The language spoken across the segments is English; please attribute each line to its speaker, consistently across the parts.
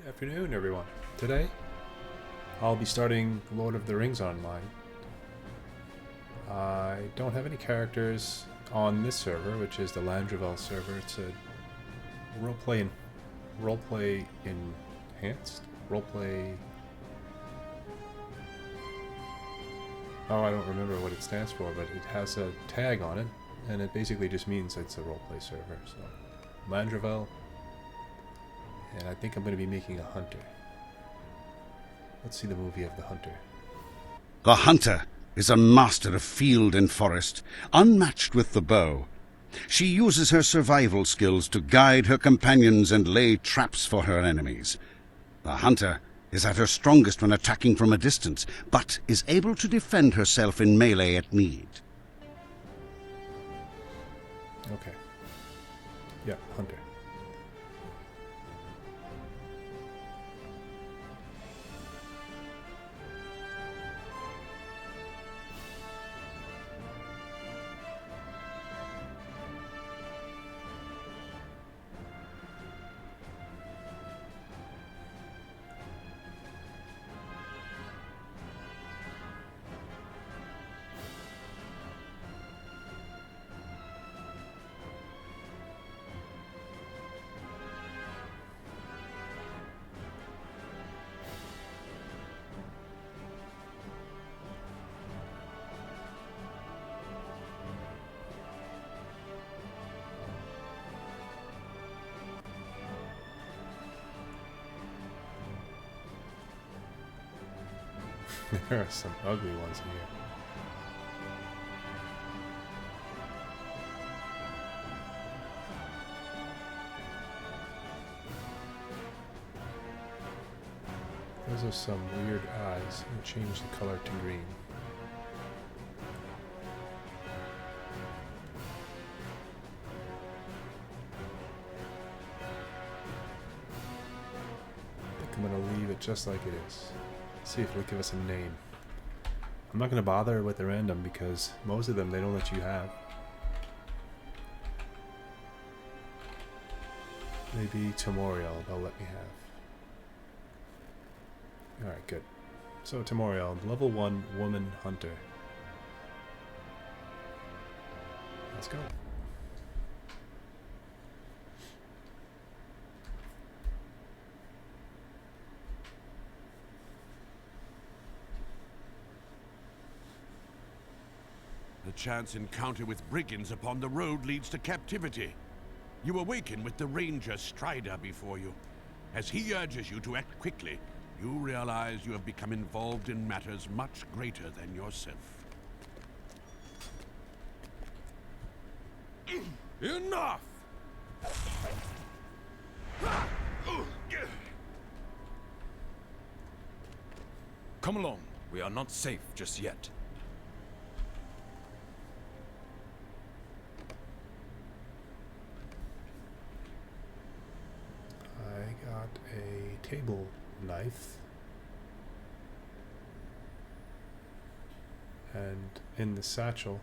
Speaker 1: Good afternoon, everyone. Today, I'll be starting Lord of the Rings Online. I don't have any characters on this server, which is the Landroval server. It's a roleplay enhanced roleplay. Oh, I don't remember what it stands for, but it has a tag on it, and it basically just means it's a roleplay server. So, Landroval, and I think I'm going to be making a hunter. Let's see the movie of the hunter.
Speaker 2: The hunter is a master of field and forest, unmatched with the bow. She uses her survival skills to guide her companions and lay traps for her enemies. The hunter is at her strongest when attacking from a distance, but is able to defend herself in melee at need.
Speaker 1: Okay. Yeah, hunter. There are some ugly ones here. Those are some weird eyes. I'm going to change the color to green. I think I'm going to leave it just like it is. See if it'll give us a name. I'm not going to bother with the random because most of them they don't let you have. Maybe Tamoriel they'll let me have. Alright, good. So Tamoriel, level 1 woman hunter. Let's go.
Speaker 3: The chance encounter with brigands upon the road leads to captivity. You awaken with the Ranger Strider before you. As he urges you to act quickly, you realize you have become involved in matters much greater than yourself. Enough!
Speaker 4: Come along. We are not safe just yet.
Speaker 1: I got a table knife. And in the satchel,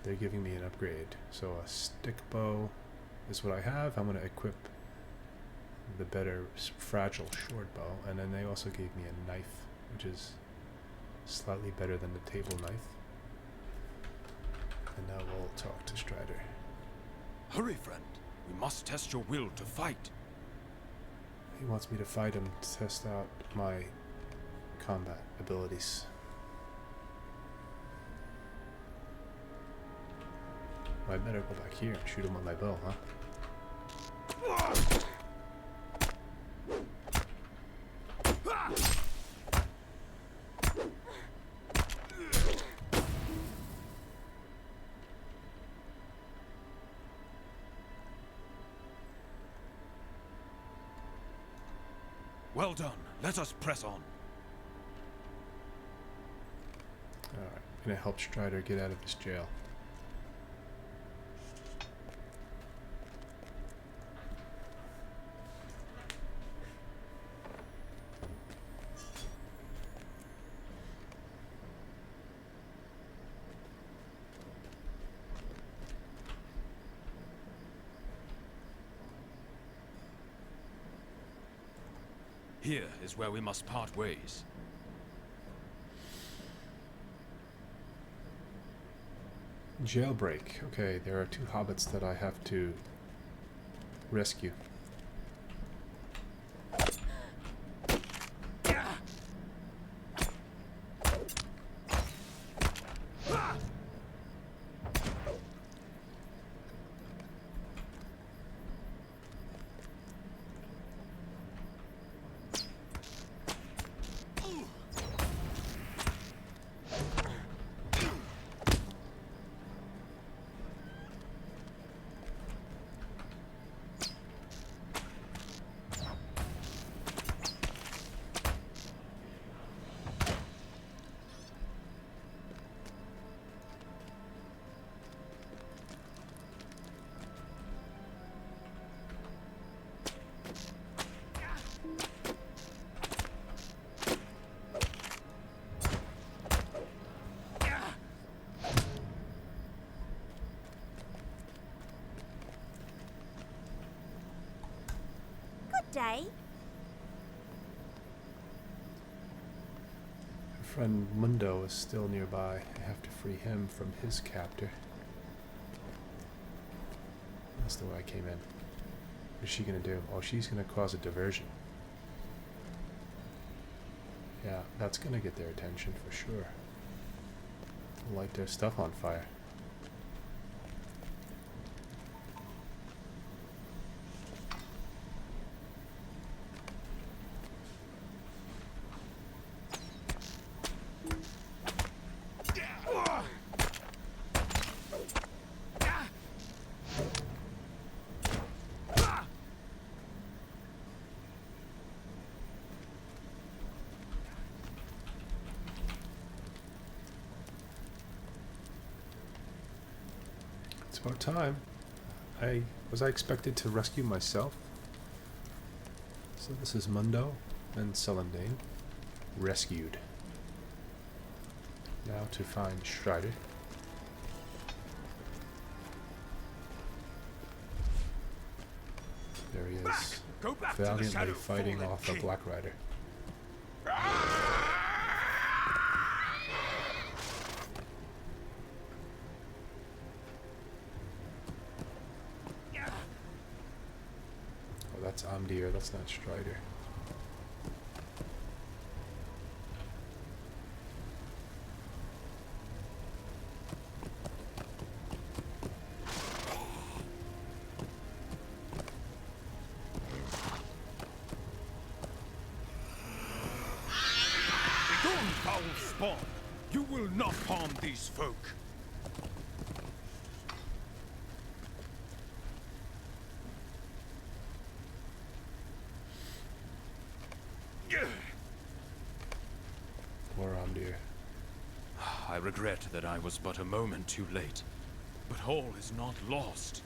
Speaker 1: they're giving me an upgrade. So a stick bow is what I have. I'm going to equip the better fragile short bow. And then they also gave me a knife, which is slightly better than the table knife. And now we'll talk to Strider.
Speaker 4: Hurry, friend. We must test your will to fight.
Speaker 1: He wants me to fight him to test out my combat abilities. Well, I better go back here and shoot him with my bow, huh?
Speaker 4: Well done. Let us press on.
Speaker 1: Alright, I'm gonna help Strider get out of this jail.
Speaker 4: Here is where we must part ways.
Speaker 1: Jailbreak. Okay, there are 2 hobbits that I have to rescue.
Speaker 5: Day.
Speaker 1: My friend Mundo is still nearby. I have to free him from his captor. That's the way I came in. What is she gonna do? Oh, she's gonna cause a diversion. Yeah, that's gonna get their attention for sure. Light their stuff on fire. It's about time. Was I expected to rescue myself? So this is Mundo and Celandine. Rescued. Now to find Strider. There he is.
Speaker 4: Go back to the
Speaker 1: Valiantly
Speaker 4: Shadow
Speaker 1: fighting
Speaker 4: Fallen
Speaker 1: off a
Speaker 4: King.
Speaker 1: Black Rider. Oh, that's Amdir, that's not Strider.
Speaker 4: Begone, foul spawn! You will not harm these folk.
Speaker 1: Poor Amdir.
Speaker 4: I regret that I was but a moment too late, but all is not lost.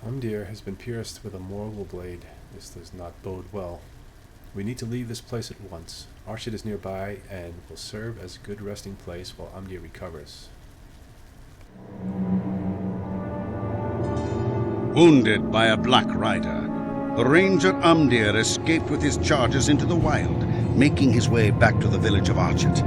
Speaker 1: Amdir has been pierced with a mortal blade. This does not bode well. We need to leave this place at once. Arshid is nearby and will serve as a good resting place while Amdir recovers.
Speaker 2: Wounded by a Black Rider, the ranger Amdir escaped with his charges into the wild, making his way back to the village of Archet.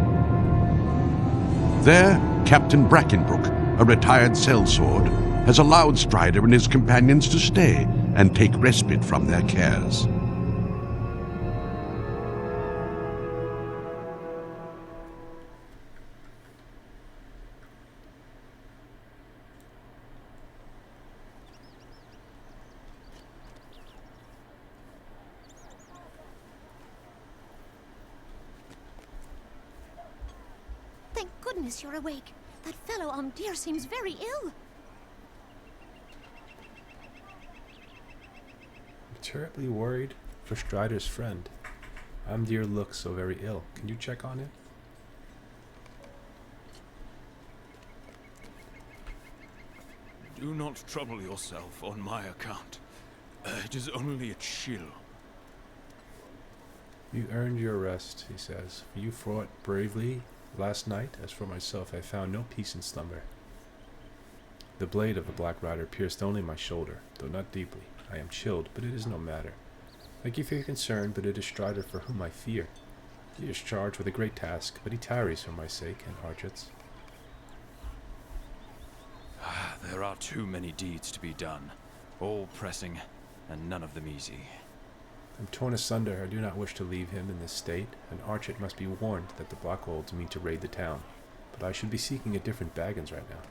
Speaker 3: There, Captain Brackenbrook, a retired sellsword, has allowed Strider and his companions to stay and take respite from their cares.
Speaker 5: Thank goodness you're awake. That fellow Amdir seems very ill.
Speaker 1: I'm terribly worried for Strider's friend. Amdir looks so very ill. Can you check on him?
Speaker 4: Do not trouble yourself on my account. It is only a chill.
Speaker 1: You earned your rest, he says. You fought bravely last night. As for myself, I found no peace in slumber. The blade of the Black Rider pierced only my shoulder, though not deeply. I am chilled, but it is no matter. Thank you for your concern, but it is Strider for whom I fear. He is charged with a great task, but he tarries for my sake and Archit's.
Speaker 4: There are too many deeds to be done, all pressing, and none of them easy.
Speaker 1: I'm torn asunder. I do not wish to leave him in this state, and Archit must be warned that the Blackwolds mean to raid the town. But I should be seeking a different Baggins right now.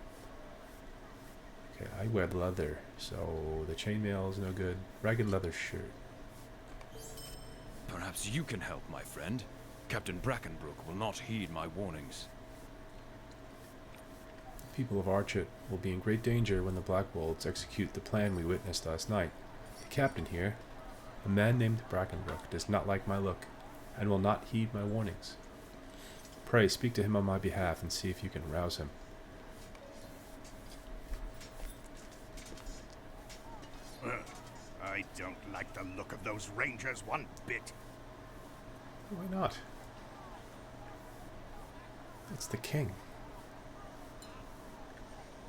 Speaker 1: Okay, I wear leather, so the chainmail is no good. Ragged leather shirt.
Speaker 4: Perhaps you can help, my friend. Captain Brackenbrook will not heed my warnings.
Speaker 1: The people of Archit will be in great danger when the Blackwolds execute the plan we witnessed last night. The captain here, a man named Brackenbrook, does not like my look, and will not heed my warnings. Pray, speak to him on my behalf and see if you can rouse him.
Speaker 6: I don't like the look of those rangers one bit.
Speaker 1: Why not? It's the king.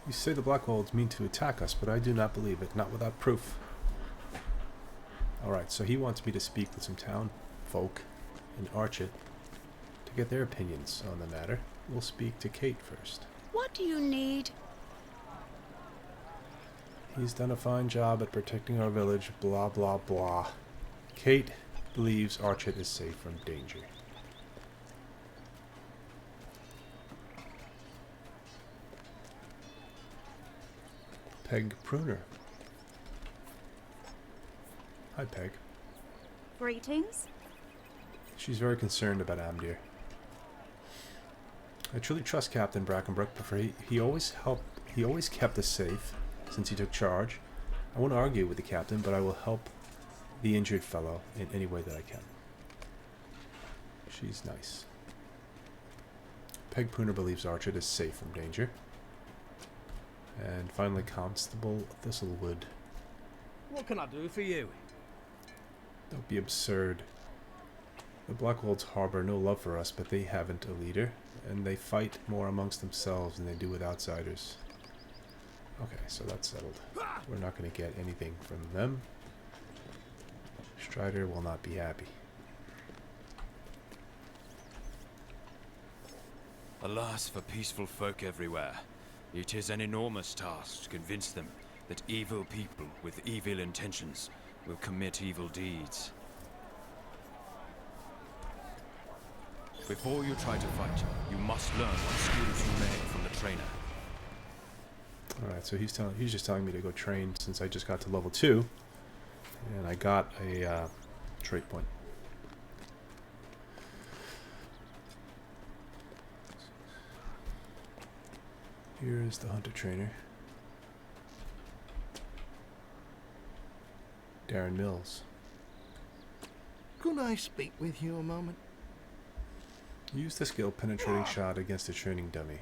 Speaker 1: You say the Blackwolds mean to attack us, but I do not believe it, not without proof. Alright, so he wants me to speak with some town folk in Archit to get their opinions on the matter. We'll speak to Kate first.
Speaker 5: What do you need?
Speaker 1: He's done a fine job at protecting our village, blah blah blah. Kate believes Archit is safe from danger. Peg Pruner. Hi, Peg.
Speaker 7: Greetings.
Speaker 1: She's very concerned about Amdir. I truly trust Captain Brackenbrook, but he always kept us safe since he took charge. I won't argue with the captain, but I will help the injured fellow in any way that I can. She's nice. Peg Pruner believes Archit is safe from danger. And finally, Constable Thistlewood.
Speaker 8: What can I do for you?
Speaker 1: Don't be absurd. The Blackwolds harbor no love for us, but they haven't a leader, and they fight more amongst themselves than they do with outsiders. Okay, so that's settled. We're not going to get anything from them. Strider will not be happy.
Speaker 4: Alas for peaceful folk everywhere. It is an enormous task to convince them that evil people with evil intentions will commit evil deeds. Before you try to fight, you must learn what skills you may from the trainer.
Speaker 1: Alright, so he's just telling me to go train since I just got to level 2. And I got a trait point. Here is the hunter trainer. Darren Mills.
Speaker 6: Could I speak with you a moment?
Speaker 1: Use the skill penetrating shot against a training dummy.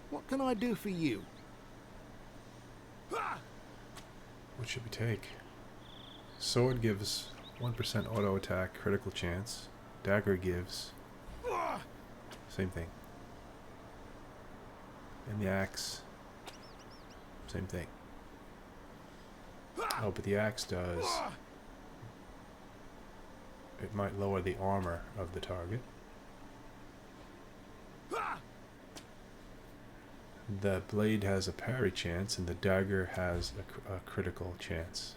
Speaker 6: What can I do for you?
Speaker 1: What should we take? Sword gives 1% auto attack, critical chance. Dagger gives same thing. And the axe, same thing. Oh, but the axe does. It might lower the armor of the target. The blade has a parry chance, and the dagger has a critical chance.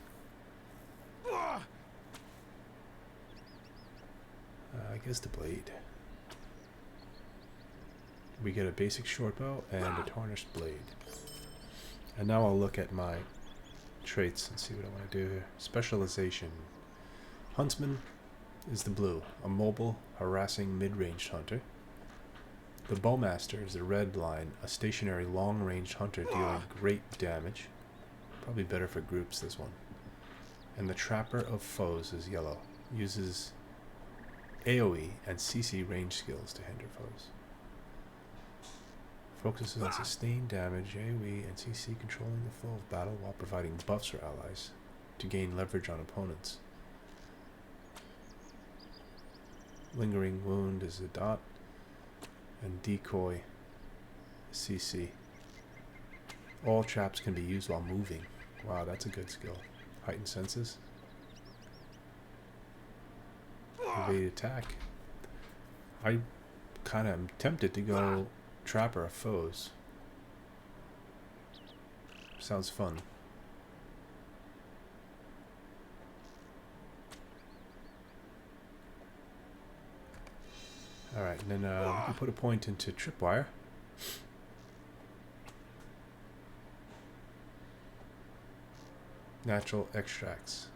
Speaker 1: I guess the blade. We get a basic short bow and a tarnished blade. And now I'll look at my traits and see what I want to do here. Specialization. Huntsman is the blue, a mobile, harassing mid-range hunter. The Bowmaster is the red line, a stationary long-range hunter dealing great damage. Probably better for groups, this one. And the Trapper of Foes is yellow. Uses AoE and CC range skills to hinder foes. Focuses on sustained damage, AoE, and CC, controlling the flow of battle while providing buffs for allies to gain leverage on opponents. Lingering Wound is a dot, and Decoy CC. All traps can be used while moving. Wow, that's a good skill. Heightened Senses. Evade attack. I kind of am tempted to go Trapper of Foes. Sounds fun. Alright, and then we can put a point into Tripwire. Natural Extracts.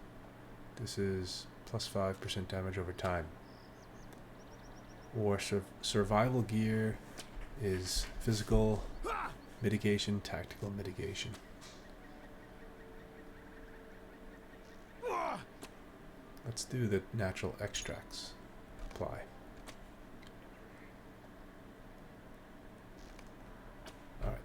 Speaker 1: This is plus 5% damage over time. Or survival gear is physical mitigation, tactical mitigation. Let's do the natural extracts. Apply. Alright.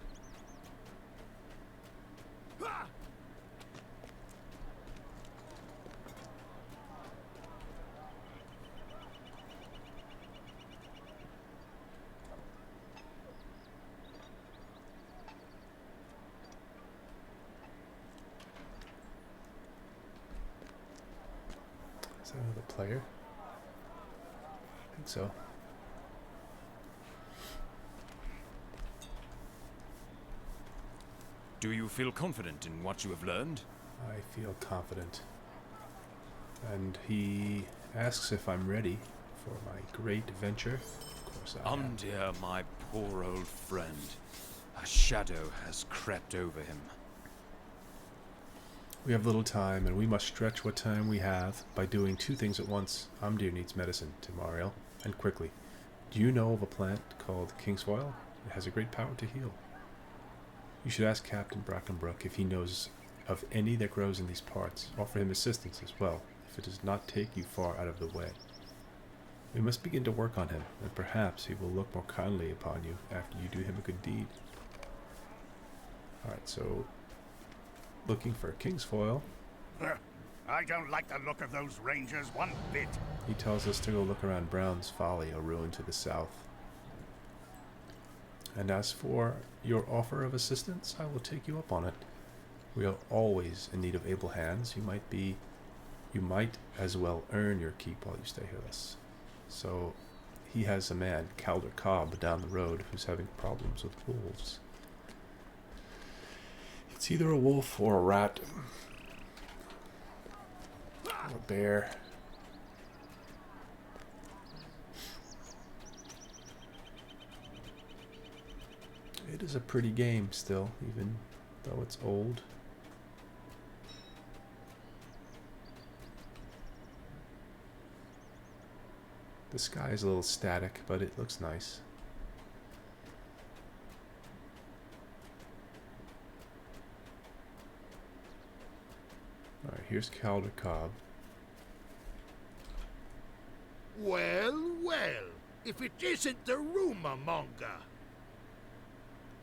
Speaker 1: Is that another player? I think so.
Speaker 4: Do you feel confident in what you have learned?
Speaker 1: I feel confident. And he asks if I'm ready for my great venture. Of course I am.
Speaker 4: Dear, my poor old friend. A shadow has crept over him.
Speaker 1: We have little time, and we must stretch what time we have by doing two things at once. Amdir needs medicine, Tamariel, and quickly. Do you know of a plant called Kingsfoil? It has a great power to heal. You should ask Captain Brackenbrook if he knows of any that grows in these parts. Offer him assistance as well, if it does not take you far out of the way. We must begin to work on him, and perhaps he will look more kindly upon you after you do him a good deed. Alright, so looking for Kingsfoil.
Speaker 9: I don't like the look of those rangers one bit.
Speaker 1: He tells us to go look around Brown's Folly, a ruin to the south. And as for your offer of assistance, I will take you up on it. We are always in need of able hands. You might as well earn your keep while you stay here with us. So he has a man, Calder Cobb, down the road who's having problems with wolves. It's either a wolf or a rat. Or a bear. It is a pretty game still, even though it's old. The sky is a little static, but it looks nice. Alright, here's Calder Cobb.
Speaker 9: Well, well, if it isn't the rumor monger.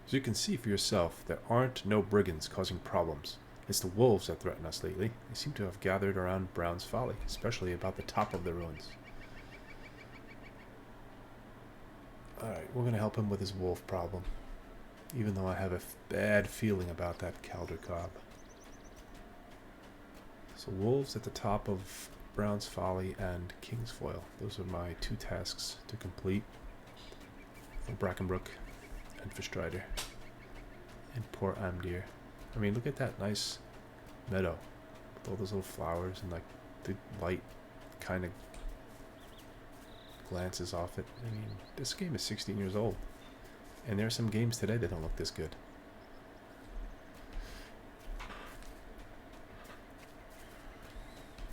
Speaker 1: As you can see for yourself, there aren't no brigands causing problems. It's the wolves that threaten us lately. They seem to have gathered around Brown's Folly, especially about the top of the ruins. Alright, we're going to help him with his wolf problem. Even though I have a bad feeling about that Calder Cobb. So wolves at the top of Brown's Folly and Kingsfoil. Those are my two tasks to complete. For Brackenbrook and for Strider. And poor Amdir. I mean, look at that nice meadow. With all those little flowers and like the light kind of glances off it. I mean, this game is 16 years old. And there are some games today that don't look this good.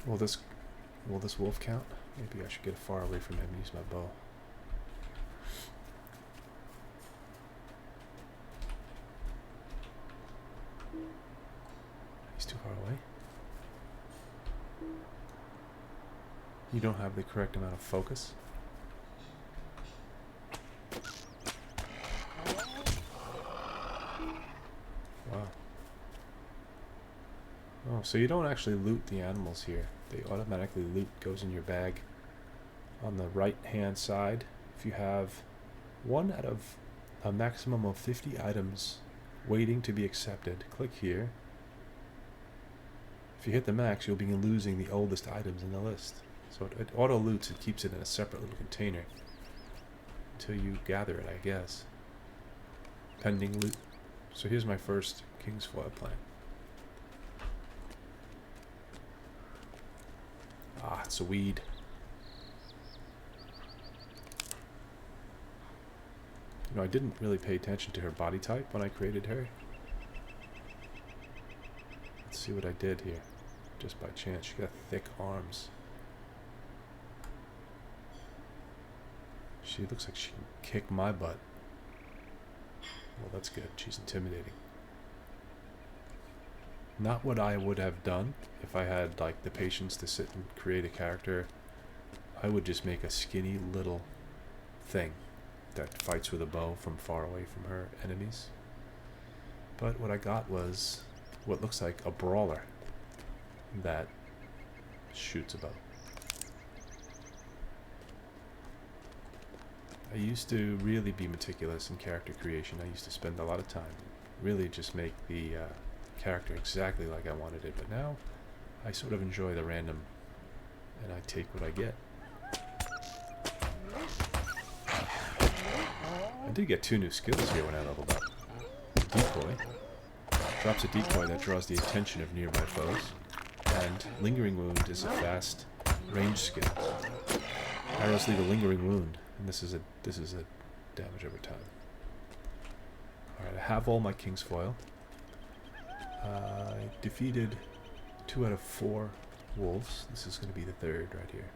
Speaker 1: Will this wolf count? Maybe I should get far away from him and use my bow. He's too far away. You don't have the correct amount of focus. Wow. Oh, so you don't actually loot the animals here. They automatically loot, goes in your bag. On the right hand side, if you have one out of a maximum of 50 items waiting to be accepted, click here. If you hit the max, you'll be losing the oldest items in the list. So it auto loots, it keeps it in a separate little container until you gather it, I guess. Pending loot. So here's my first King's Foil plant. Ah, it's a weed. You know, I didn't really pay attention to her body type when I created her. Let's see what I did here. Just by chance, she got thick arms. She looks like she can kick my butt. Well, that's good. She's intimidating. Not what I would have done if I had like the patience to sit and create a character. I would just make a skinny little thing that fights with a bow from far away from her enemies. But what I got was what looks like a brawler that shoots a bow. I used to really be meticulous in character creation. I used to spend a lot of time, really just make the character exactly like I wanted it. But now, I sort of enjoy the random, and I take what I get. I did get 2 new skills here when I leveled up. Decoy. Drops a decoy that draws the attention of nearby foes. And Lingering Wound is a fast range skill. Arrows leave a lingering wound, and this is a damage over time. Alright, I have all my King's Foil. I defeated 2 out of 4 wolves. This is going to be the 3rd right here.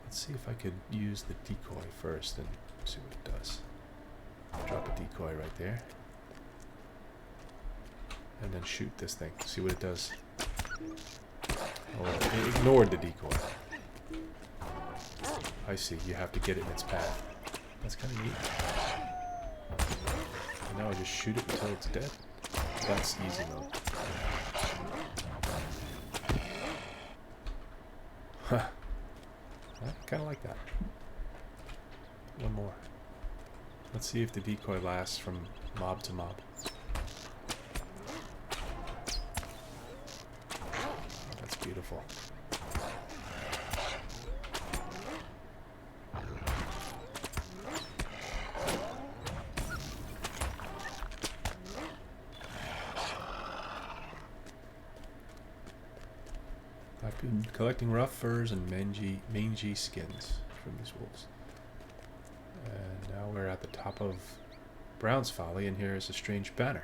Speaker 1: Let's see if I could use the decoy first and see what it does. Drop a decoy right there. And then shoot this thing. See what it does. Oh, it ignored the decoy. I see. You have to get it in its path. That's kind of neat. And now I just shoot it until it's dead. That's easy mode. Huh. I kind of like that. One more. Let's see if the decoy lasts from mob to mob. That's beautiful. I've been collecting rough furs and mangy skins from these wolves. And now we're at the top of Brown's Folly, and here is a strange banner.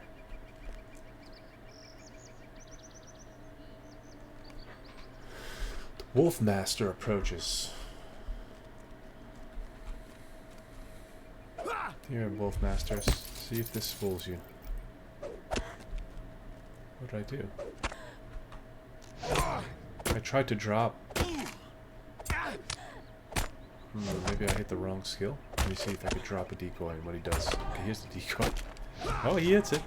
Speaker 1: The Wolf Master approaches. Here, Wolf Masters. See if this fools you. What did I do? I tried to drop. Maybe I hit the wrong skill. Let me see if I could drop a decoy and what he does. Okay, here's the decoy. Oh, he hits it.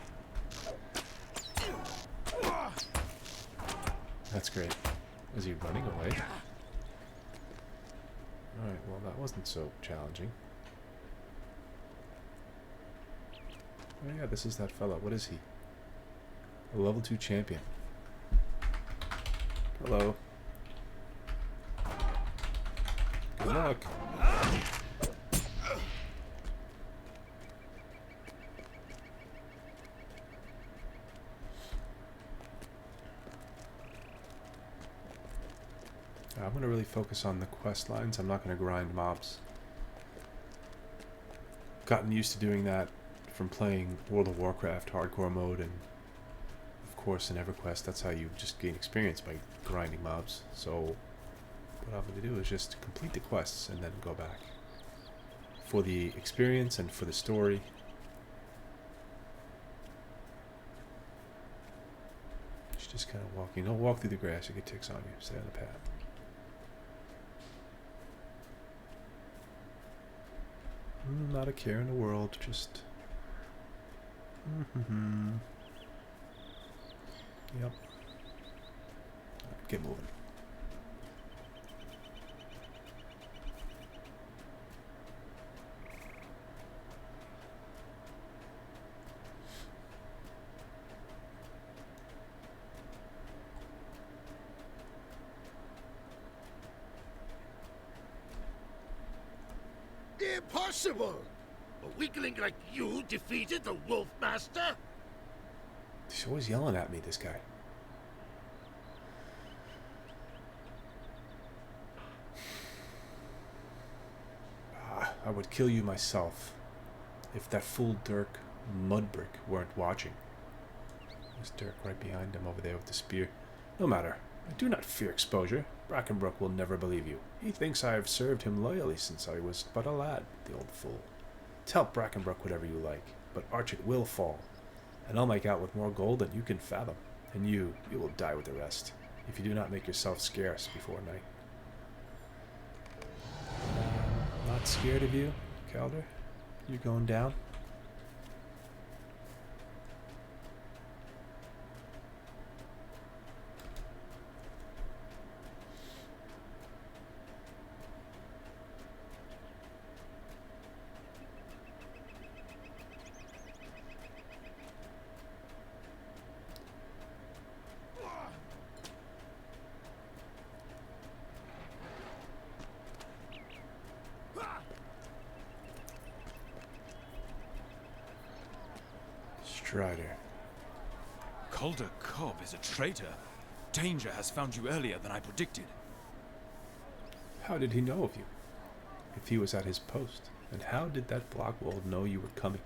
Speaker 1: That's great. Is he running away? Alright, well that wasn't so challenging. Oh yeah, this is that fellow. What is he? A level 2 champion. Hello. Good luck. I'm going to really focus on the quest lines. I'm not going to grind mobs. Gotten used to doing that from playing World of Warcraft hardcore mode, and of course in EverQuest that's how you just gain experience, by grinding mobs. So what I'm going to do is just complete the quests and then go back for the experience and for the story. She's just kind of walking. Don't walk through the grass, you get ticks on you. Stay on the path. Not a care in the world, just... Yep. Get moving.
Speaker 9: Impossible! A weakling like you defeated the Wolf Master?
Speaker 1: He's always yelling at me, this guy. I would kill you myself if that fool Dirk Mudbrick weren't watching. There's Dirk right behind him over there with the spear. No matter. I do not fear exposure. Brackenbrook will never believe you. He thinks I have served him loyally since I was but a lad, the old fool. Tell Brackenbrook whatever you like, but Archit will fall, and I'll make out with more gold than you can fathom. And you will die with the rest, if you do not make yourself scarce before night. Not scared of you, Calder? You're going down? Strider.
Speaker 4: Calder Cobb is a traitor. Danger has found you earlier than I predicted.
Speaker 1: How did he know of you? If he was at his post, and how did that Blockwold know you were coming?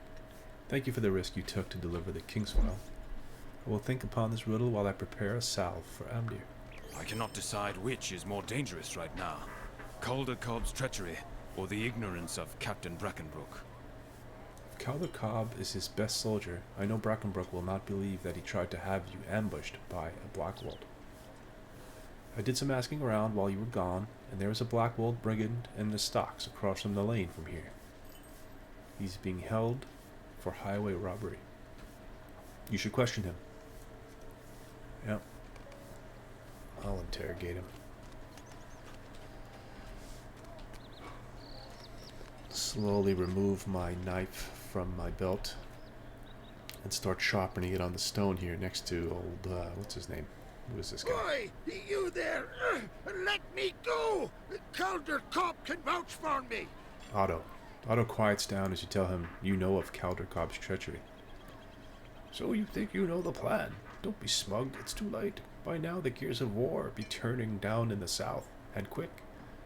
Speaker 1: Thank you for the risk you took to deliver the Kingswell. I will think upon this riddle while I prepare a salve for Amdir.
Speaker 4: I cannot decide which is more dangerous right now. Calder Cobb's treachery, or the ignorance of Captain Brackenbrook.
Speaker 1: If Calder Cobb is his best soldier, I know Brackenbrook will not believe that he tried to have you ambushed by a Blackwold. I did some asking around while you were gone, and there is a Blackwold brigand in the stocks across from the lane from here. He's being held for highway robbery. You should question him. Yep. I'll interrogate him. Slowly remove my knife from my belt and start sharpening it on the stone here next to old, what's his name? Who is this guy?
Speaker 9: Boy, you there! Let me go! Calder Cobb can vouch for me!
Speaker 1: Otto. Otto quiets down as you tell him you know of Calder Cobb's treachery. So you think you know the plan? Don't be smug, it's too late. By now the gears of war be turning down in the south, and quick.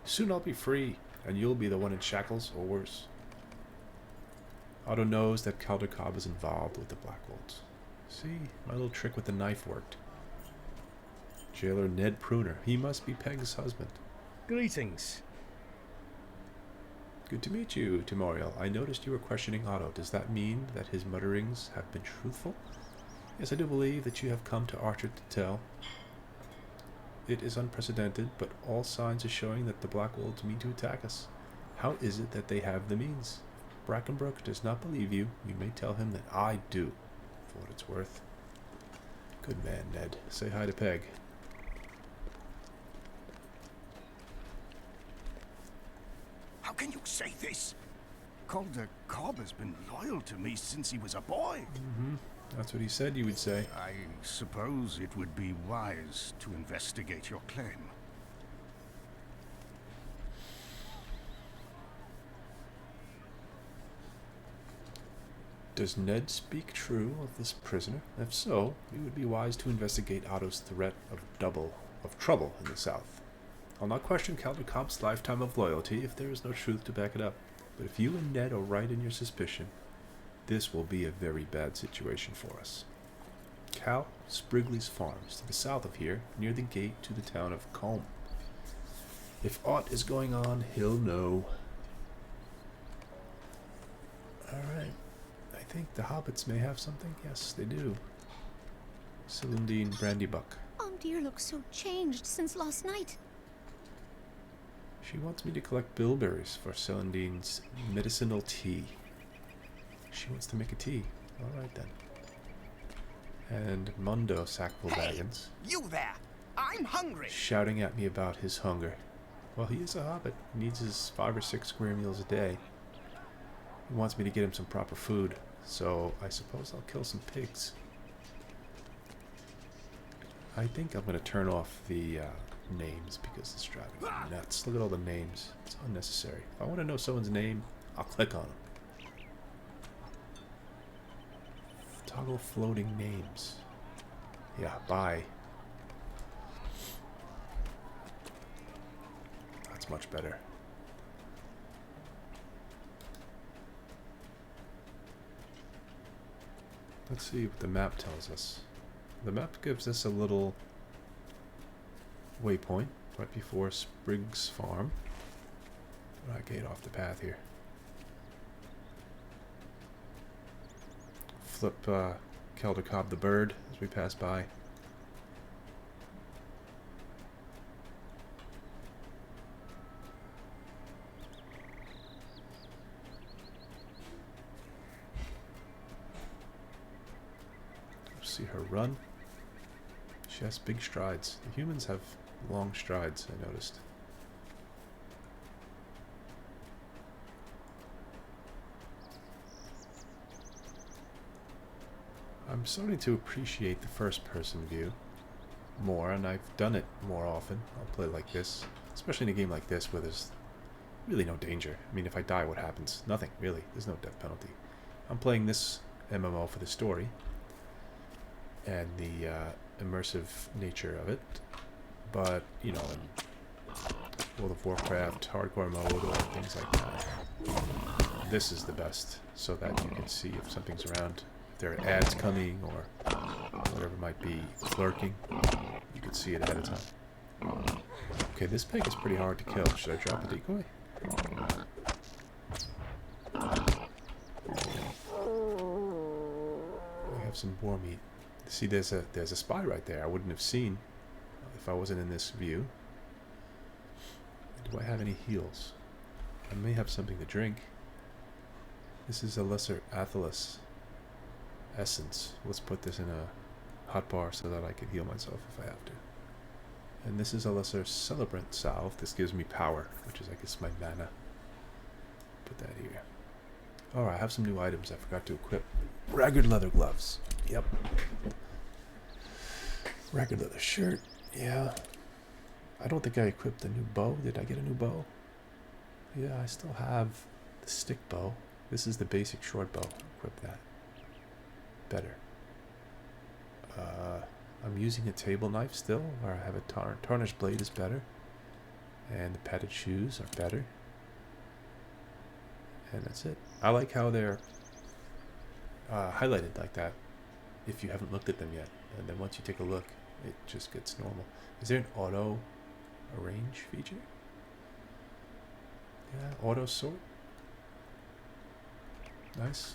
Speaker 1: Soon I'll be free, and you'll be the one in shackles, or worse. Otto knows that Calder Cobb is involved with the Blackwolds. See, my little trick with the knife worked. Jailer Ned Pruner, he must be Peg's husband.
Speaker 8: Greetings.
Speaker 1: Good to meet you, Timoriel. I noticed you were questioning Otto. Does that mean that his mutterings have been truthful? Yes, I do believe that you have come to Archer to tell. It is unprecedented, but all signs are showing that the Blackwolds mean to attack us. How is it that they have the means? If Brackenbrook does not believe you, you may tell him that I do, for what it's worth. Good man, Ned. Say hi to Peg.
Speaker 2: How can you say this? Calder Cobb has been loyal to me since he was a boy.
Speaker 1: That's what he said you would say.
Speaker 2: I suppose it would be wise to investigate your claim.
Speaker 1: Does Ned speak true of this prisoner? If so, it would be wise to investigate Otto's threat of trouble in the south. I'll not question Calder Cobb's lifetime of loyalty if there is no truth to back it up. But if you and Ned are right in your suspicion, this will be a very bad situation for us. Cal Sprigley's farms, to the south of here, near the gate to the town of Combe. If aught is going on, he'll know. Alright. I think the hobbits may have something. Yes, they do. Silundine Brandybuck.
Speaker 5: Dear looks so changed since last night.
Speaker 1: She wants me to collect bilberries for Celandine's medicinal tea. She wants to make a tea. Alright then. And Mundo Sackful Baggins.
Speaker 10: You there! I'm hungry!
Speaker 1: Shouting at me about his hunger. Well, he is a hobbit. He needs his 5 or 6 square meals a day. He wants me to get him some proper food. So I suppose I'll kill some pigs. I think I'm going to turn off the names because it's driving me nuts. Look at all the names. It's unnecessary. If I want to know someone's name, I'll click on them. Toggle floating names. Yeah, bye. That's much better. Let's see what the map tells us. The map gives us a little waypoint right before Sprig's farm. I get off the path here. Flip Keldercob the bird as we pass by. See her run. She has big strides. The humans have long strides, I noticed. I'm starting to appreciate the first-person view more, and I've done it more often. I'll play like this, especially in a game like this where there's really no danger. I mean, if I die, what happens? Nothing, really. There's no death penalty. I'm playing this MMO for the story and the immersive nature of it, but you know, in World of Warcraft hardcore mode or things like that, this is the best, so that you can see if something's around, if there are ads coming or whatever might be lurking. You can see it ahead of time. Okay, this pig is pretty hard to kill. Should I drop a decoy? We have some boar meat. See, there's a spy right there. I wouldn't have seen if I wasn't in this view. Do I have any heals? I may have something to drink. This is a Lesser Athelas essence. Let's put this in a hot bar so that I can heal myself if I have to. And this is a Lesser Celebrant salve. This gives me power, which is, I guess, my mana. Put that here. Alright, I have some new items I forgot to equip. Ragged leather gloves. Yep. Ragged leather shirt. Yeah. I don't think I equipped the new bow. Did I get a new bow? Yeah, I still have the stick bow. This is the basic short bow. Equip that. Better. I'm using a table knife still, or I have a tarnished blade is better. And the padded shoes are better. And that's it. I like how they're highlighted like that if you haven't looked at them yet. And then once you take a look, it just gets normal. Is there an auto arrange feature? Yeah, auto sort. Nice.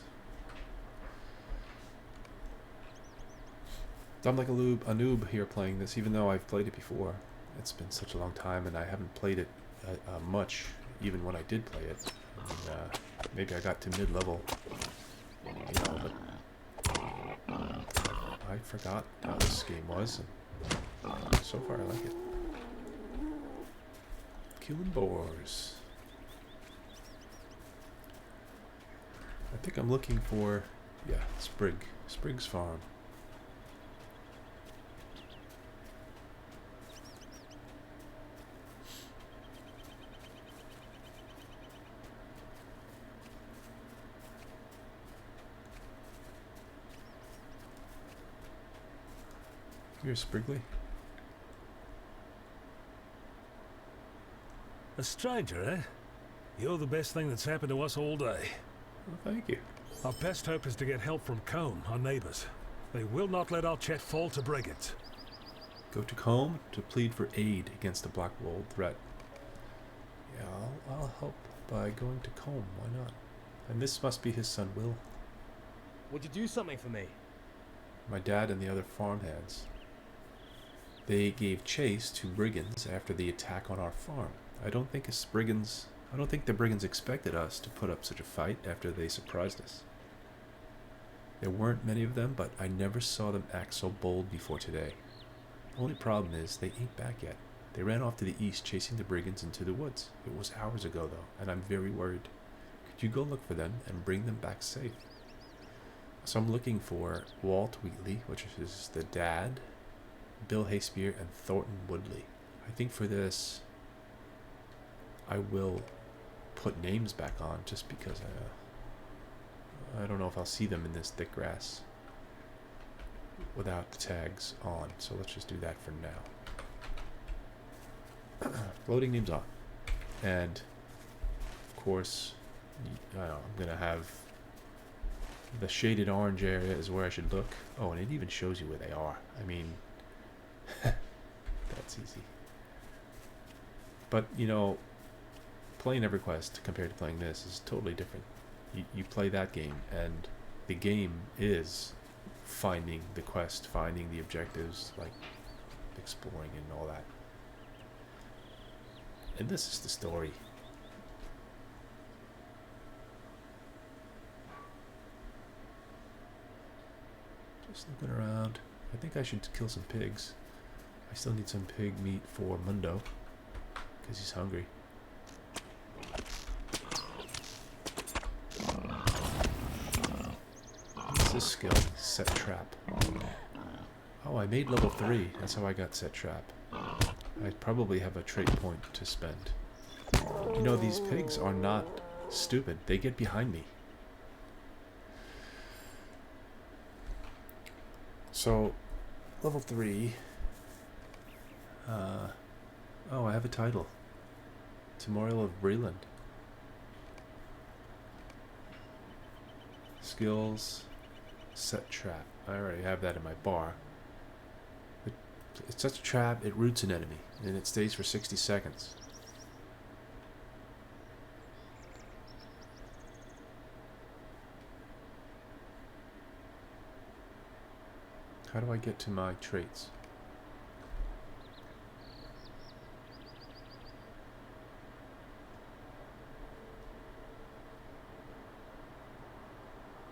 Speaker 1: I'm like a noob here playing this, even though I've played it before. It's been such a long time, and I haven't played it much, even when I did play it. And, maybe I got to mid-level, you know, but I forgot how this game was, and so far I like it. Killing boars. I think I'm looking for, yeah, Sprig's farm. You're Spriggly.
Speaker 11: A stranger, eh? You're the best thing that's happened to us all day.
Speaker 1: Well, thank you.
Speaker 11: Our best hope is to get help from Combe, our neighbors. They will not let our chet fall to brigands.
Speaker 1: Go to Combe to plead for aid against the Black Wold threat. Yeah, I'll help by going to Combe. Why not? And this must be his son, Will.
Speaker 8: Would you do something for me?
Speaker 1: My dad and the other farmhands. They gave chase to brigands after the attack on our farm. I don't think the brigands expected us to put up such a fight after they surprised us. There weren't many of them, but I never saw them act so bold before today. The only problem is they ain't back yet. They ran off to the east chasing the brigands into the woods. It was hours ago though, and I'm very worried. Could you go look for them and bring them back safe? So I'm looking for Walt Wheatley, which is the dad, Bill Hayspear, and Thornton Woodley. I think for this, I will put names back on just because I don't know if I'll see them in this thick grass without the tags on. So let's just do that for now. Loading names on. And of course, I'm going to have the shaded orange area is where I should look. Oh, and it even shows you where they are. I mean, that's easy. But, you know, playing EverQuest compared to playing this is totally different. You play that game, and the game is finding the quest, finding the objectives, like exploring and all that. And this is the story. Just looking around. I think I should kill some pigs. I still need some pig meat for Mundo, because he's hungry. What's this skill? Set trap. Oh, I made level 3. That's how I got set trap. I'd probably have a trait point to spend. You know, these pigs are not stupid. They get behind me. So, level 3. Oh, I have a title. Memorial of Breland. Skills. Set trap. I already have that in my bar. It sets a trap, it roots an enemy, and it stays for 60 seconds. How do I get to my traits?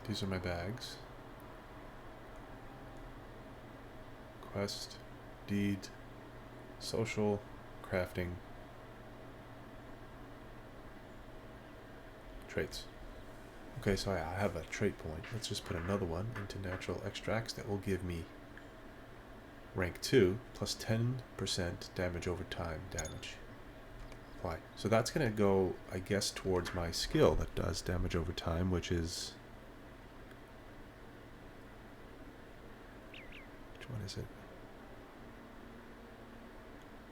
Speaker 1: These are my bags. Quest, deed, social, crafting, traits. Okay, so I have a trait point. Let's just put another one into natural extracts that will give me rank 2 plus 10% damage over time damage. Apply. So that's going to go, I guess, towards my skill that does damage over time, which is... Which one is it?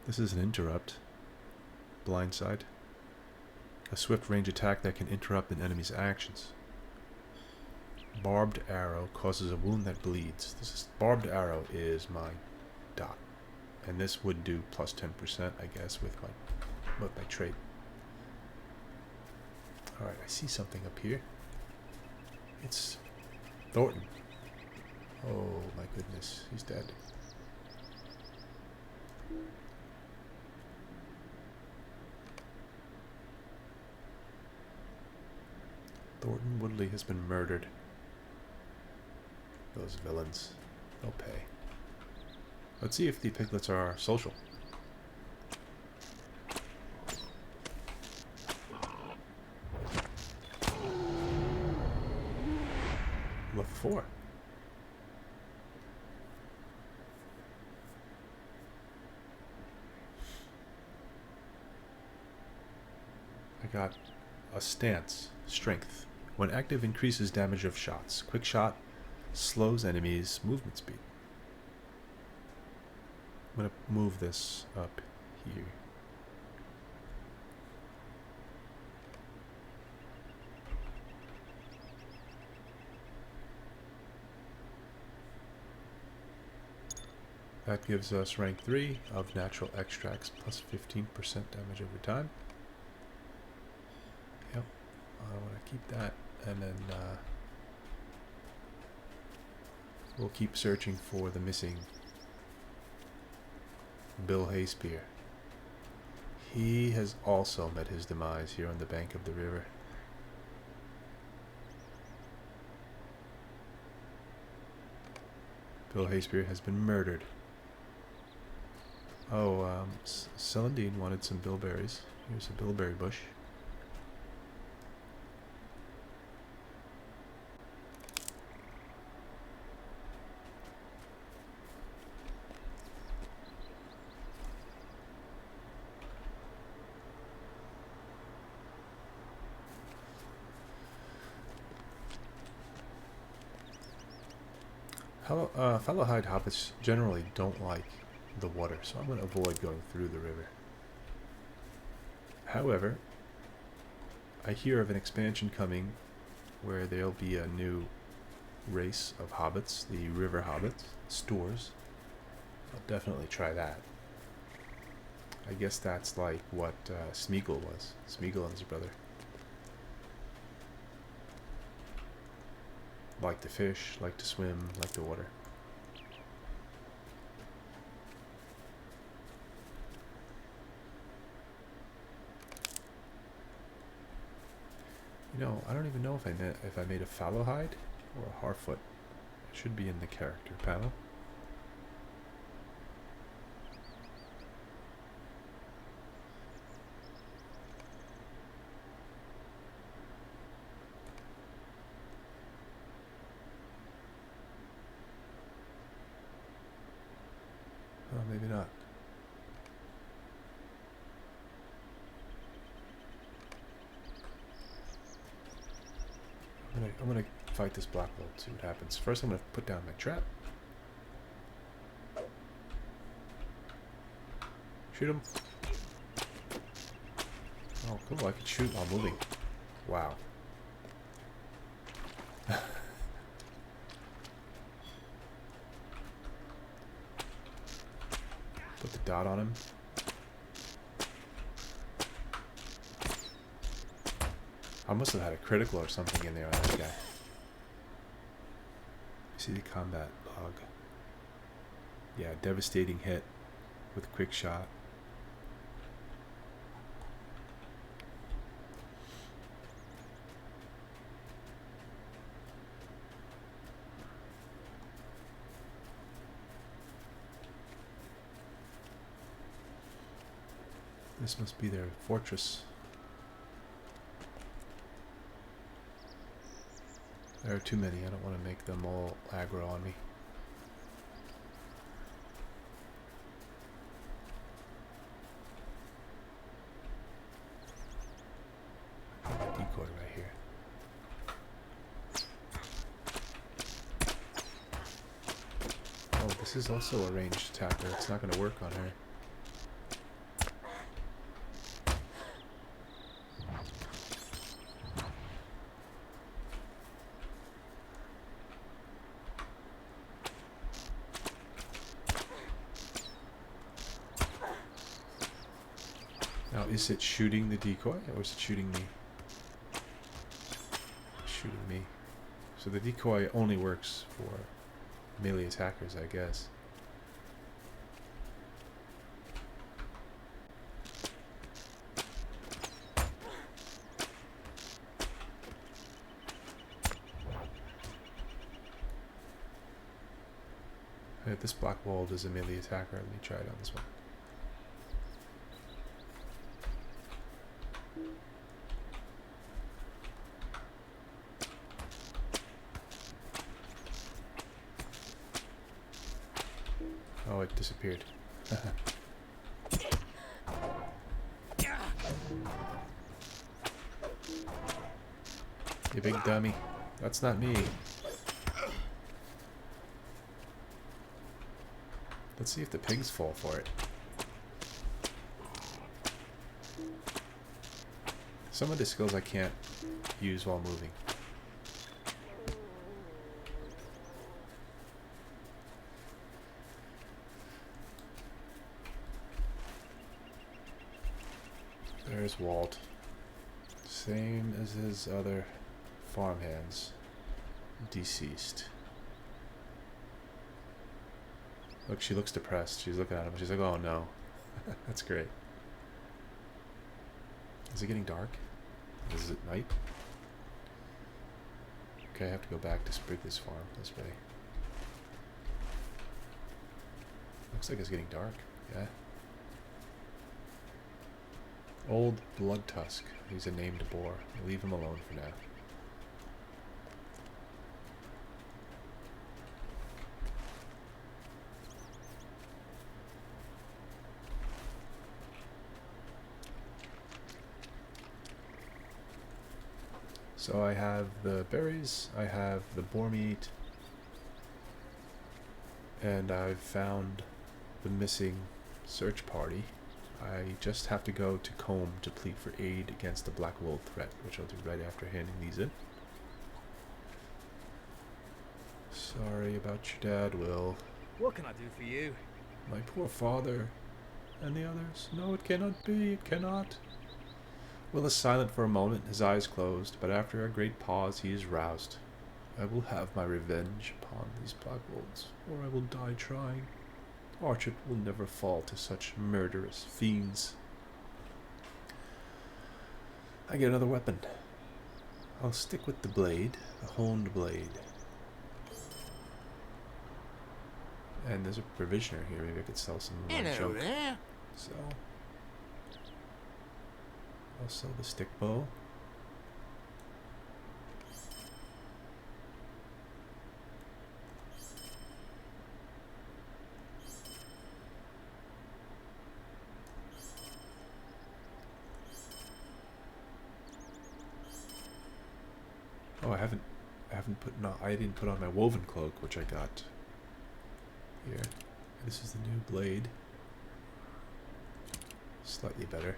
Speaker 1: This is an interrupt. Blindside. A swift range attack that can interrupt an enemy's actions. Barbed arrow causes a wound that bleeds. Barbed arrow is my dot. And this would do plus 10%, I guess, with my trait. Alright, I see something up here. It's Thornton. Oh my goodness, he's dead. Thornton Woodley has been murdered. Those villains. They'll pay. Let's see if the piglets are social. Level 4. I got a stance. Strength. When active, increases damage of shots. Quick shot slows enemies' movement speed. I'm going to move this up here. That gives us rank 3 of natural extracts plus 15% damage over time. Yep, I want to keep that, and then we'll keep searching for the missing Bill Hayspear. He has also met his demise here on the bank of the river. Bill Hayspear has been murdered. Oh, Celandine wanted some bilberries. Here's a bilberry bush. Fellowhide hobbits generally don't like the water, so I'm going to avoid going through the river. However, I hear of an expansion coming where there'll be a new race of hobbits, the river hobbits, stores. I'll definitely try that. I guess that's like what Smeagol was. Smeagol and his brother. Like to fish, like to swim, like the water. You know, I don't even know if I made a Fallowhide or a Harfoot. It should be in the character panel. Oh, maybe not. I'm gonna fight this black bolt, see what happens. First I'm gonna put down my trap. Shoot him. Oh, cool, I can shoot while moving. Wow. Put the dot on him. I must have had a critical or something in there on that guy. See the combat log. Yeah, devastating hit with quick shot. This must be their fortress. There are too many. I don't want to make them all aggro on me. I have a decoy right here. Oh, this is also a ranged attacker. It's not going to work on her. Now, is it shooting the decoy, or is it shooting me? Shooting me. So the decoy only works for melee attackers, I guess. This black walled is a melee attacker. Let me try it on this one. Oh, it disappeared. You big dummy. That's not me. Let's see if the pigs fall for it. Some of the skills I can't use while moving. There's Walt. Same as his other farmhands. Deceased. Look, she looks depressed. She's looking at him. She's like, oh no. That's great. Is it getting dark? Is it night? Okay, I have to go back to Sprigley's farm this way. Looks like it's getting dark. Yeah. Old Blood Tusk. He's a named boar. I'll leave him alone for now. So I have the berries, I have the boar meat, and I've found the missing search party. I just have to go to Combe to plead for aid against the Black Wolf threat, which I'll do right after handing these in. Sorry about your dad, Will.
Speaker 8: What can I do for you?
Speaker 1: My poor father. And the others. No, it cannot be. It cannot. Will is silent for a moment, his eyes closed, but after a great pause he is roused. I will have my revenge upon these Black Wolves, or I will die trying. Archit will never fall to such murderous fiends. I get another weapon. I'll stick with the blade, the honed blade. And there's a provisioner here, maybe I could sell some more junk.
Speaker 9: There.
Speaker 1: So I'll sell the stick bow. Oh, I didn't put on my woven cloak, which I got here. This is the new blade. Slightly better.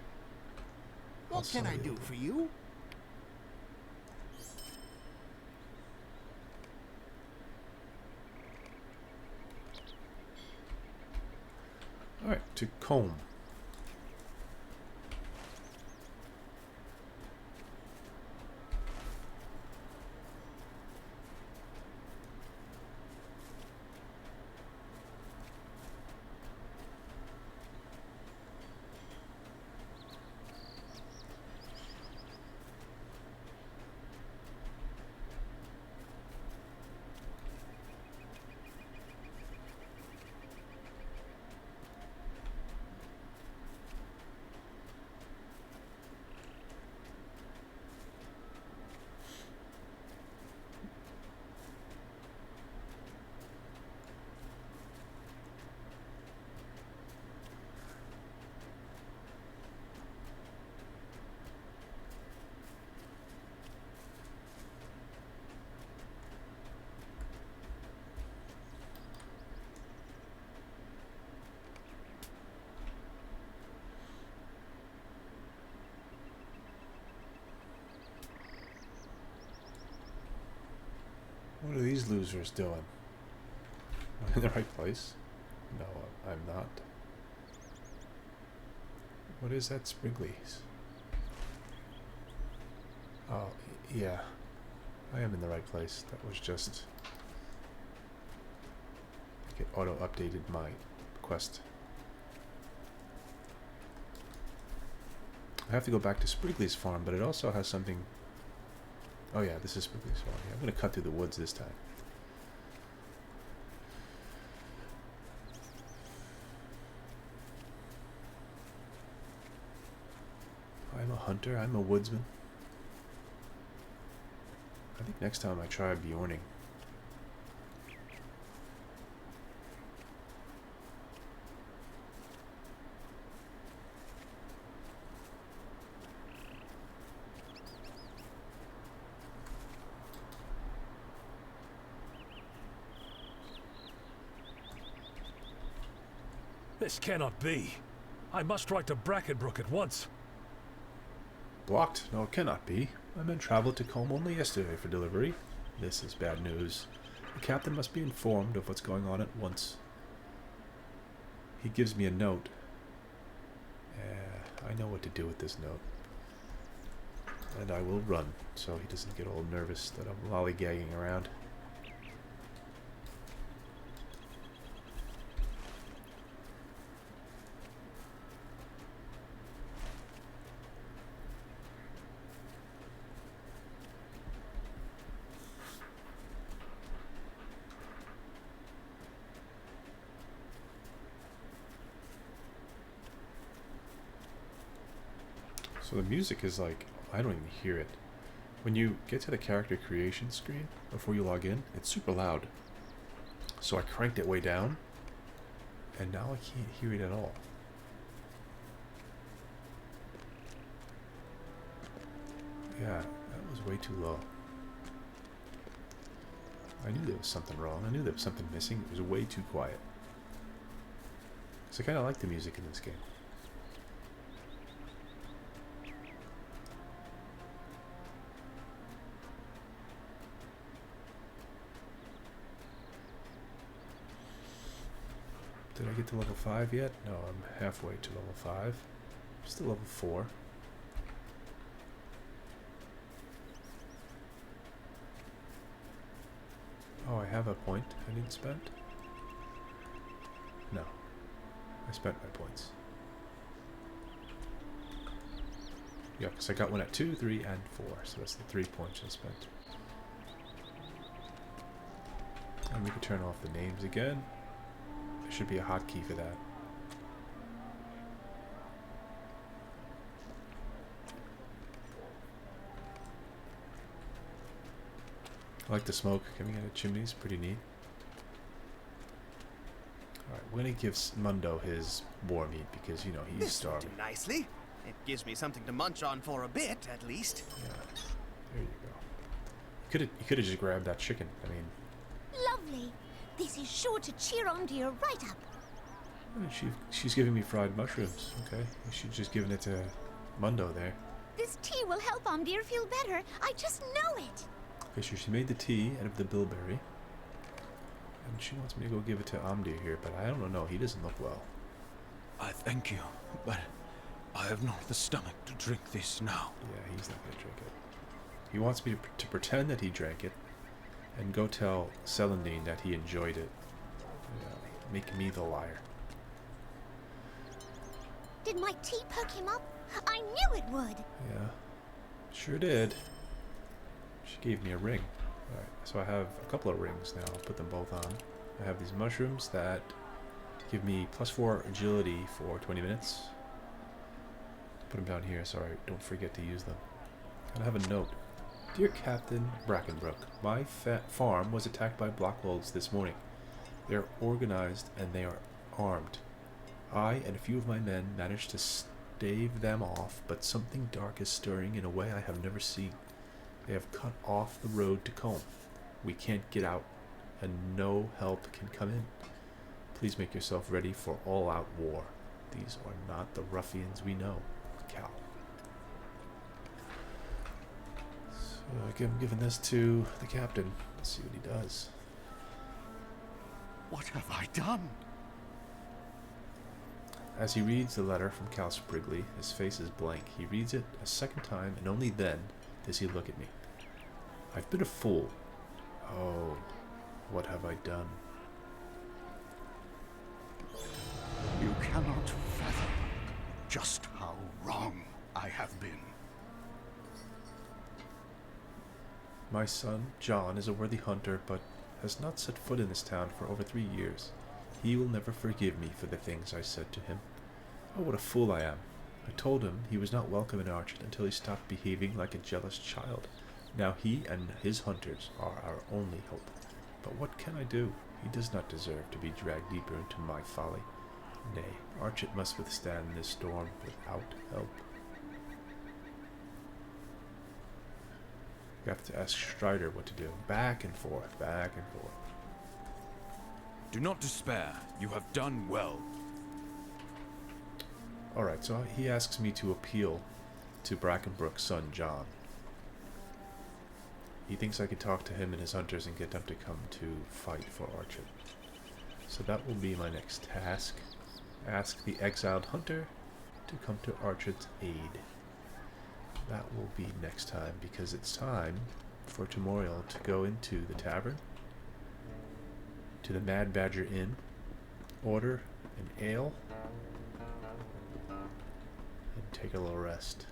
Speaker 9: What can I do for you?
Speaker 1: Alright, to Combe. What are these losers doing? Am I in the right place? No, I'm not. What is that, Sprigley's? Oh, yeah. I am in the right place. That was just... I think it auto-updated my quest. I have to go back to Sprigley's farm, but it also has something... Oh yeah, this is Sprigley's farm. Yeah, I'm going to cut through the woods this time. I'm a hunter, I'm a woodsman. I think next time I try Bjorning.
Speaker 11: This cannot be. I must write to Brackenbrook at once.
Speaker 1: Blocked? No, it cannot be. My men traveled to Combe only yesterday for delivery. This is bad news. The captain must be informed of what's going on at once. He gives me a note. I know what to do with this note. And I will run, so he doesn't get all nervous that I'm lollygagging around. So the music is like, I don't even hear it. When you get to the character creation screen before you log in, it's super loud. So I cranked it way down, and now I can't hear it at all. Yeah, that was way too low. I knew there was something wrong. I knew there was something missing. It was way too quiet. So I kind of like the music in this game. Did I get to level 5 yet? No, I'm halfway to level 5. Still level 4. Oh, I have a point I didn't spend? No. I spent my points. Yeah, because I got one at 2, 3, and 4. So that's the 3 points I spent. And we can turn off the names again. There should be a hotkey for that. I like the smoke coming out of chimneys, pretty neat. Alright, we're gonna give Mundo his boar meat because, you know, he's starving.
Speaker 10: This will do nicely. It gives me something to munch on for a bit, at least.
Speaker 1: Yeah, there you go. You could have just grabbed that chicken. I mean,
Speaker 5: Lovely. This is sure to cheer on dear right up.
Speaker 1: she's giving me fried mushrooms. Okay, she's just giving it to Mundo there.
Speaker 5: This tea will help dear feel better. I just know it.
Speaker 1: Okay, so she made the tea out of the bilberry. And she wants me to go give it to Amdir here, but I don't know. He doesn't look well.
Speaker 4: I thank you, but I have not the stomach to drink this now.
Speaker 1: Yeah, he's not going to drink it. He wants me to pretend that he drank it and go tell Celandine that he enjoyed it. Make me the liar.
Speaker 5: Did my tea perk him up? I knew it would.
Speaker 1: Yeah, sure did. She gave me a ring. Alright, so I have a couple of rings now. I'll put them both on. I have these mushrooms that give me +4 agility for 20 minutes. Put them down here so I don't forget to use them. And I have a note. Dear Captain Brackenbrook, my farm was attacked by Blockwolves this morning. They are organized and they are armed. I and a few of my men managed to stave them off, but something dark is stirring in a way I have never seen. They have cut off the road to Combe. We can't get out, and no help can come in. Please make yourself ready for all-out war. These are not the ruffians we know, Cal. So I'm giving this to the captain. Let's see what he does.
Speaker 9: What have I done?
Speaker 1: As he reads the letter from Cal Sprigley, his face is blank. He reads it a second time, and only then does he look at me. I've been a fool. Oh, what have I done?
Speaker 9: You cannot fathom just how wrong I have been.
Speaker 1: My son, John, is a worthy hunter, but has not set foot in this town for over 3 years. He will never forgive me for the things I said to him. Oh, what a fool I am. I told him he was not welcome in Archet until he stopped behaving like a jealous child. Now he and his hunters are our only hope. But what can I do? He does not deserve to be dragged deeper into my folly. Nay, Archet must withstand this storm without help. You have to ask Strider what to do. Back and forth, back and forth.
Speaker 4: Do not despair. You have done well.
Speaker 1: Alright, so he asks me to appeal to Brackenbrook's son, John. He thinks I could talk to him and his hunters and get them to come to fight for Archet. So that will be my next task. Ask the exiled hunter to come to Archet's aid. That will be next time, because it's time for Tamoriel to go into the tavern, to the Mad Badger Inn, order an ale, and take a little rest.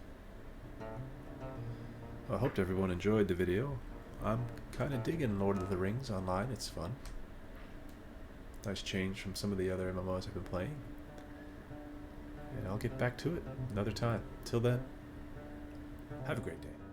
Speaker 1: I hope everyone enjoyed the video. I'm kind of digging Lord of the Rings online. It's fun. Nice change from some of the other MMOs I've been playing. And I'll get back to it another time. Till then, Have a great day.